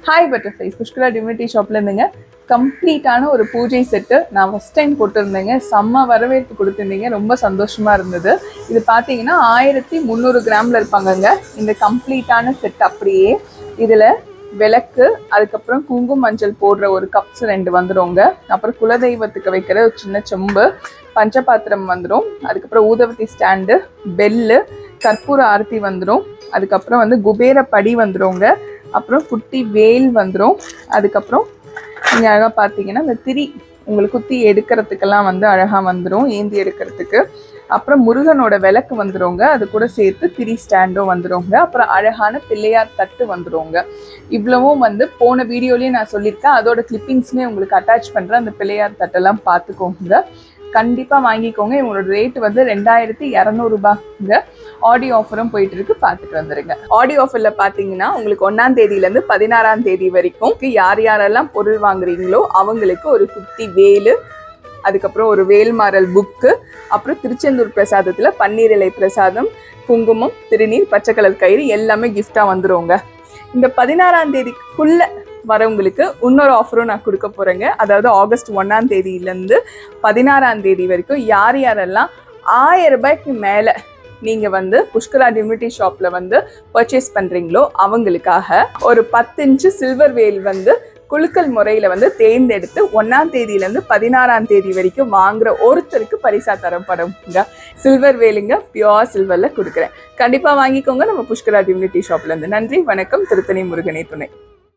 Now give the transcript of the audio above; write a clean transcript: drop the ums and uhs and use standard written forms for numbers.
Hi butterflies, Pushkara divinity ஷாப்ல இருந்துங்க. கம்ப்ளீட்டான ஒரு பூஜை செட்டு நான் ஃபஸ்ட் டைம் போட்டிருந்தேங்க. செம்ம வரவேற்பு கொடுத்துருந்தீங்க, ரொம்ப சந்தோஷமா இருந்தது. இது பார்த்தீங்கன்னா 1300 கிராம்ல இருப்பாங்கங்க இந்த கம்ப்ளீட்டான செட். அப்படியே இதில் விளக்கு, அதுக்கப்புறம் குங்கும மஞ்சள் போடுற ஒரு கப்ஸ் 2 வந்துடுங்க. அப்புறம் குலதெய்வத்துக்கு வைக்கிற ஒரு சின்ன செம்பு, பஞ்சபாத்திரம் வந்துடும். அதுக்கப்புறம் ஊதவத்தி ஸ்டாண்டு, பெல்லு, கற்பூர ஆரத்தி வந்துடும். அதுக்கப்புறம் வந்து குபேர படி வந்துடுங்க. அப்புறம் குட்டி வேல் வந்துடும். அதுக்கப்புறம் நீங்கள் அழகாக பார்த்தீங்கன்னா இந்த திரி உங்களுக்கு குத்தி எடுக்கிறதுக்கெல்லாம் வந்து அழகாக வந்துடும், ஏந்தி எடுக்கிறதுக்கு. அப்புறம் முருகனோட விளக்கு வந்துடுங்க, அது கூட சேர்த்து திரி ஸ்டாண்டும் வந்துடுங்க. அப்புறம் அழகான பிள்ளையார் தட்டு வந்துடுங்க. இவ்வளவும் வந்து போன வீடியோலேயே நான் சொல்லியிருக்கேன், அதோட கிளிப்பிங்ஸுமே உங்களுக்கு அட்டாச் பண்ணுறேன். அந்த பிள்ளையார் தட்டெல்லாம் பார்த்துக்கோங்க, கண்டிப்பாக வாங்கிக்கோங்க. இவங்களோட ரேட்டு வந்து 2200 ரூபாய்ங்க. ஆடியோ ஆஃபரும் போயிட்டு இருக்கு, பார்த்துட்டு வந்துருங்க. ஆடியோ ஆஃபரில் பார்த்தீங்கன்னா உங்களுக்கு 1ஆம் தேதியிலேருந்து 16ஆம் தேதி வரைக்கும் யார் யாரெல்லாம் பொருள் வாங்குறீங்களோ அவங்களுக்கு ஒரு குட்டி வேலு, அதுக்கப்புறம் ஒரு வேல்மாறல் புக்கு, அப்புறம் திருச்செந்தூர் பிரசாதத்தில் பன்னீர் இலை பிரசாதம், குங்குமம், திருநீர், பச்சை கலர் கயிறு எல்லாமே கிஃப்டாக வந்துருவோங்க. இந்த 16ஆம் தேதிக்குள்ள வரவங்களுக்கு இன்னொரு ஆஃபரும் நான் கொடுக்க போகிறேங்க. அதாவது ஆகஸ்ட் 1ஆம் தேதியிலேருந்து 16ஆம் தேதி வரைக்கும் யார் யாரெல்லாம் 1000 ரூபாய்க்கு மேலே நீங்கள் வந்து புஷ்கரா டிவினிட்டி ஷாப்பில் வந்து பர்ச்சேஸ் பண்ணுறீங்களோ அவங்களுக்காக ஒரு 10 இன்ச்சு சில்வர் வேல் வந்து குலுக்கல் முறையில் வந்து தேர்ந்தெடுத்து 1ஆம் தேதியிலேருந்து 16ஆம் தேதி வரைக்கும் வாங்குற ஒருத்தருக்கு பரிசா தரப்படுங்க. சில்வர் வேலுங்க, பியோர் சில்வரில் கொடுக்குறேன். கண்டிப்பாக வாங்கிக்கோங்க நம்ம புஷ்கரா டிவினிட்டி ஷாப்லேருந்து. நன்றி, வணக்கம். திருத்தணி முருகனே துணை.